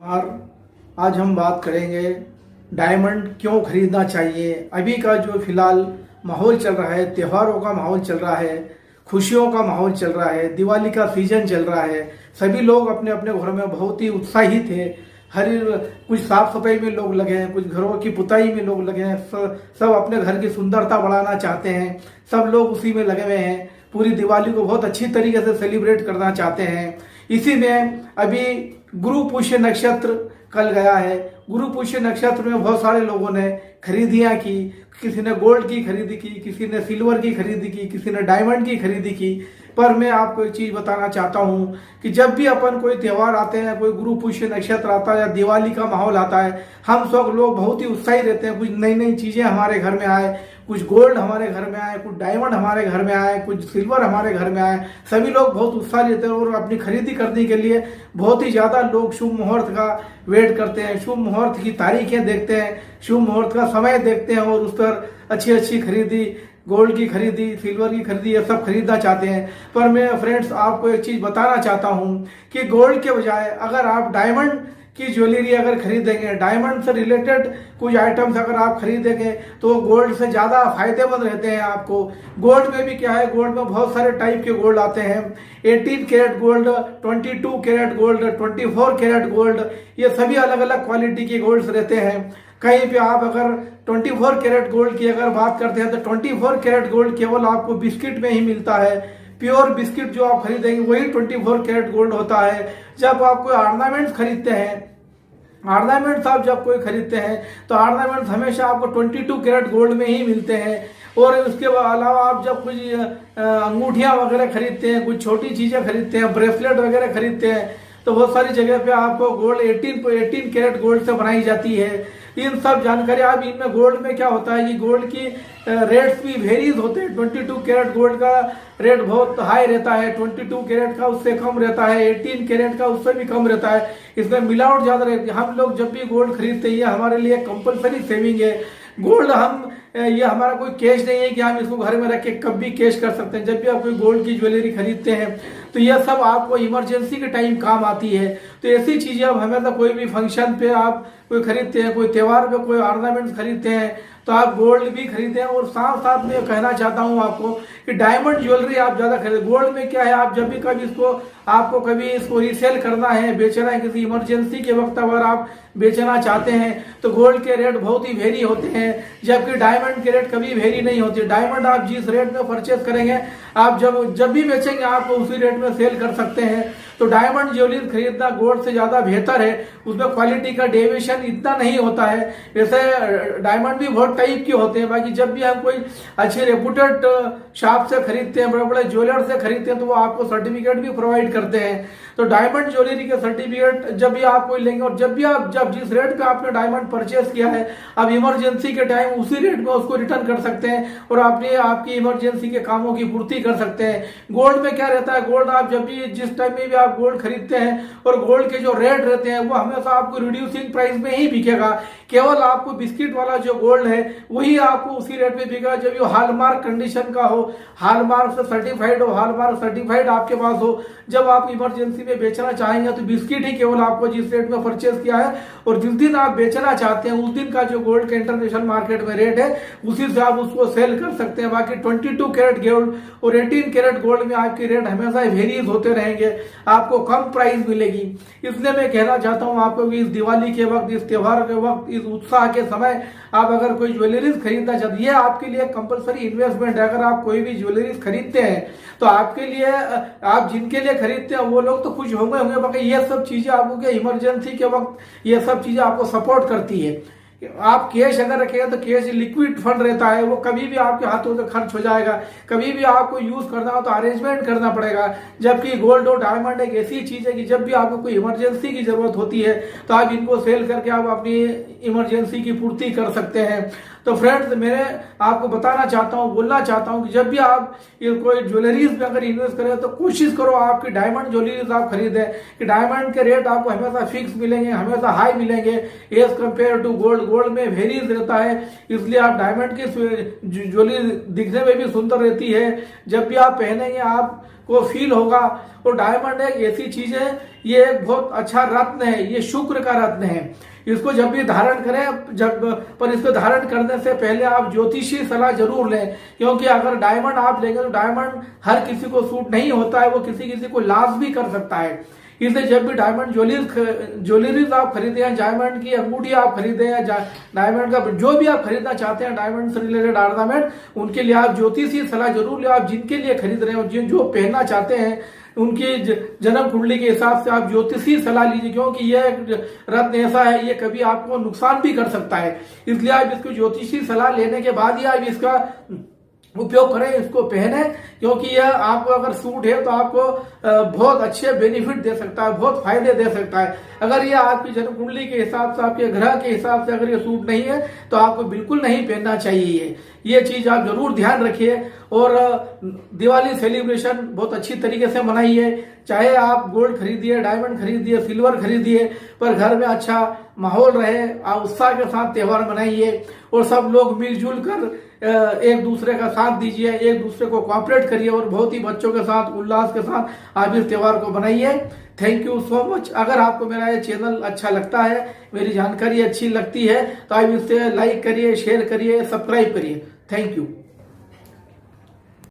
और आज हम बात करेंगे डायमंड क्यों खरीदना चाहिए। अभी का जो फिलहाल माहौल चल रहा है, त्योहारों का माहौल चल रहा है, खुशियों का माहौल चल रहा है, दिवाली का सीजन चल रहा है। सभी लोग अपने अपने घरों में बहुत ही उत्साहित है। हर कुछ साफ सफाई में लोग लगे हैं, कुछ घरों की पुताई में लोग लगे हैं। सब अपने घर की सुंदरता बढ़ाना चाहते हैं। सब लोग उसी में लगे हुए हैं। पूरी दिवाली को बहुत अच्छी तरीके से सेलिब्रेट करना चाहते हैं। इसी में अभी गुरु पुष्य नक्षत्र कल गया है। गुरु पुष्य नक्षत्र में बहुत सारे लोगों ने खरीदियां की। किसी ने गोल्ड की खरीदी की, किसी ने सिल्वर की खरीदी की, किसी ने डायमंड की खरीदी की। पर मैं आपको एक चीज बताना चाहता हूं कि जब भी अपन कोई त्योहार आते हैं, कोई गुरु पुष्य नक्षत्र आता है या दिवाली का माहौल आता है, हम सब लोग बहुत ही उत्साहित रहते हैं। कुछ नई नई चीजें हमारे घर में आए, कुछ गोल्ड हमारे घर में आए, कुछ डायमंड हमारे घर में आए, कुछ सिल्वर हमारे घर में आए। सभी लोग बहुत उत्साह लेते हैं और अपनी खरीदी करने के लिए बहुत ही ज्यादा लोग शुभ मुहूर्त का वेट करते हैं, शुभ मुहूर्त की तारीखें देखते हैं, शुभ मुहूर्त का समय देखते हैं और उस पर अच्छी अच्छी खरीदी, गोल्ड की खरीदी, सिल्वर की खरीदी, ये सब खरीदना चाहते हैं। पर मैं फ्रेंड्स आपको एक चीज बताना चाहता हूं कि गोल्ड के बजाय अगर आप डायमंड की ज्वेलरी अगर खरीदेंगे, डायमंड से रिलेटेड कुछ आइटम्स अगर आप खरीदेंगे तो गोल्ड से ज्यादा फायदेमंद रहते हैं आपको। गोल्ड में भी क्या है, गोल्ड में बहुत सारे टाइप के गोल्ड आते हैं। 18 carat gold, 22 carat gold, 24 carat gold, ये सभी अलग अलग क्वालिटी के गोल्ड्स रहते हैं। कहीं पे आप अगर 24 कैरेट गोल्ड की अगर बात करते हैं तो 24 कैरेट गोल्ड केवल आपको बिस्किट में ही मिलता है। प्योर बिस्किट जो आप खरीदेंगे वही 24 कैरेट गोल्ड होता है। जब आप कोई ऑर्नामेंट्स खरीदते हैं, ऑर्नामेंट्स आप जब कोई खरीदते हैं तो ऑर्नामेंट्स हमेशा आपको 22 कैरेट गोल्ड में ही मिलते हैं। और उसके अलावा आप जब कुछ अंगूठियां वगैरह खरीदते हैं, कुछ छोटी चीजें खरीदते हैं, ब्रेसलेट वगैरह खरीदते हैं, तो बहुत सारी जगह पे आपको गोल्ड 18 कैरेट गोल्ड से बनाई जाती है। इन सब जानकारी आप इनमें गोल्ड में क्या होता है कि गोल्ड की रेट्स भी वेरीज होते हैं। 22 कैरेट गोल्ड का रेट बहुत हाई रहता है, 22 कैरेट का उससे कम रहता है, 18 कैरेट का उससे भी कम रहता है। इसमें मिलावट ज्यादा रहती है। हम लोग जब भी गोल्ड खरीदते हैं हमारे लिए कंपलसरी सेविंग है। गोल्ड हम ये हमारा कोई कैश नहीं है कि हम इसको घर में रख के कब भी कैश कर सकते हैं। जब भी आप कोई गोल्ड की ज्वेलरी खरीदते हैं तो यह सब आपको इमरजेंसी के टाइम काम आती है। तो ऐसी चीजें अब हमेशा कोई भी फंक्शन पे आप कोई खरीदते हैं, कोई त्योहार पे कोई ऑर्नामेंट्स खरीदते हैं तो आप गोल्ड भी खरीदते हैं। और साथ साथ में कहना चाहता हूं आपको कि डायमंड ज्वेलरी आप ज्यादा खरीदें। गोल्ड में क्या है, आप जब भी कभी आपको कभी इसको रीसेल करना है, बेचना है, किसी इमरजेंसी के वक्त अगर आप बेचना चाहते हैं तो गोल्ड के रेट बहुत ही वेरी होते हैं, जबकि डायमंड के रेट कभी वेरी नहीं होते। डायमंड आप जिस रेट में परचेज करेंगे, आप जब भी बेचेंगे आपको उसी रेट में सेल कर सकते हैं। तो डायमंड ज्वेलरी खरीदना गोल्ड से ज्यादा बेहतर है। उसमें क्वालिटी का डेविएशन इतना नहीं होता है। वैसे डायमंड भी बहुत टाइप के होते हैं। बाकी जब भी हम कोई अच्छे रेपुटेड शॉप से खरीदते हैं, बड़े बड़े ज्वेलर से खरीदते हैं, तो वो आपको सर्टिफिकेट भी प्रोवाइड करते हैं। तो डायमंड ज्वेलरी के सर्टिफिकेट जब भी आप कोई लेंगे और जब भी आप जिस रेट पे आपने डायमंड परचेस किया है, आप इमरजेंसी के टाइम उसी रेट में उसको रिटर्न कर सकते हैं और आपकी इमरजेंसी के कामों की पूर्ति कर सकते हैं। गोल्ड में क्या रहता है, गोल्ड आप जब भी जिस टाइम में भी आप गोल्ड खरीदते हैं और गोल्ड के जो रेट रहते हैं वो हमेशा आपको रिड्यूसिंग प्राइस में ही बिकेगा। केवल आपको बिस्किट वाला जो गोल्ड है वही आपको उसी रेट में बिकेगा जब ये हॉलमार्क कंडीशन का हो, हॉलमार्क से सर्टिफाइड हो, हॉलमार्क सर्टिफाइड आपके पास हो। जब आप इमरजेंसी में बेचना चाहेंगे तो बिस्किट ही केवल आपको जिस रेट में परचेज किया है और जिस दिन आप बेचना चाहते हैं उस दिन का जो गोल्ड का इंटरनेशनल मार्केट में रेट है उसी से आप उसको सेल कर सकते हैं। बाकी 22 कैरेट गोल्ड और 18 कैरेट गोल्ड में आपके रेट हमेशा वेरीज होते रहेंगे, आपको कम प्राइस मिलेगी। इसलिए मैं कहना चाहता हूं आपको कि इस दिवाली के वक्त, इस त्योहार के वक्त, इस उत्साह के समय आप अगर कोई ज्वेलरीज खरीदना चाहते हैं, ये आपके लिए कंपलसरी इन्वेस्टमेंट है। अगर आप कोई भी ज्वेलरीज खरीदते हैं तो आपके लिए, आप जिनके लिए खरीदते हैं वो लोग तो खुश होंगे। बाकी ये सब चीजें आपको क्या इमरजेंसी के वक्त ये सब चीजें आपको सपोर्ट करती है। आप कैश अगर रखेगा तो कैश लिक्विड फंड रहता है, वो कभी भी आपके हाथों से खर्च हो जाएगा। कभी भी आपको यूज करना हो तो अरेंजमेंट करना पड़ेगा। जबकि गोल्ड और डायमंड एक ऐसी चीज है कि जब भी आपको कोई इमरजेंसी की जरूरत होती है तो आप इनको सेल करके आप अपनी इमरजेंसी की पूर्ति कर सकते हैं। तो फ्रेंड्स, मैं आपको बताना चाहता हूँ, बोलना चाहता हूँ कि जब भी आप ये कोई ज्वेलरीज में अगर इन्वेस्ट करें तो कोशिश करो आपकी डायमंड ज्वेलरीज आप खरीदें कि डायमंड के रेट आपको हमेशा फिक्स मिलेंगे, हमेशा हाई मिलेंगे as compare to gold. Gold में वेरीज रहता है, इसलिए आप डायमंड की ज्वेलरी दिखने में भी सुंदर रहती है। जब भी आप पहनेंगे आप को फील होगा। और डायमंड एक ऐसी चीज है, ये एक बहुत अच्छा रत्न है, ये शुक्र का रत्न है। इसको जब भी धारण करें, पर इसको धारण करने से पहले आप ज्योतिषी सलाह जरूर लें, क्योंकि अगर डायमंड आप लेंगे तो डायमंड हर किसी को सूट नहीं होता है, वो किसी किसी को लॉस भी कर सकता है। इसलिए जब भी डायमंड ज्वेलरीज आप खरीदे या डायमंड की अंगूठी आप खरीदे या डायमंड का जो भी आप खरीदना चाहते हैं डायमंड से रिलेटेड ऑर्नामेंट, उनके लिए आप ज्योतिषी सलाह जरूर ले। आप जिनके लिए खरीद रहे हैं और जो पहनना चाहते हैं उनकी जन्म कुंडली के हिसाब से आप ज्योतिषी सलाह लीजिए, क्योंकि यह रत्न ऐसा है, ये कभी आपको नुकसान भी कर सकता है। इसलिए आप इसको ज्योतिषी सलाह लेने के बाद ही आप इसका उपयोग करें, इसको पहने, क्योंकि यह आपको अगर सूट है तो आपको बहुत अच्छे बेनिफिट दे सकता है, बहुत फायदे दे सकता है। अगर यह आपकी जन्म कुंडली के हिसाब से, आपके ग्रह के हिसाब से अगर ये सूट नहीं है तो आपको बिल्कुल नहीं पहनना चाहिए। ये चीज आप जरूर ध्यान रखिए। और दिवाली सेलिब्रेशन बहुत अच्छी तरीके से मनाइए, चाहे आप गोल्ड खरीदिए, डायमंड खरीदिए, सिल्वर खरीदिए, पर घर में अच्छा माहौल रहे, आप उत्साह के साथ त्योहार मनाइए और सब लोग मिलजुल कर एक दूसरे का साथ दीजिए, एक दूसरे को कोऑपरेट करिए और बहुत ही बच्चों के साथ उल्लास के साथ आप इस त्योहार को बनाइए। Thank you so much. अगर आपको मेरा ये चैनल अच्छा लगता है, मेरी जानकारी अच्छी लगती है, तो आप इसे लाइक करिए, शेयर करिए, सब्सक्राइब करिए। Thank you.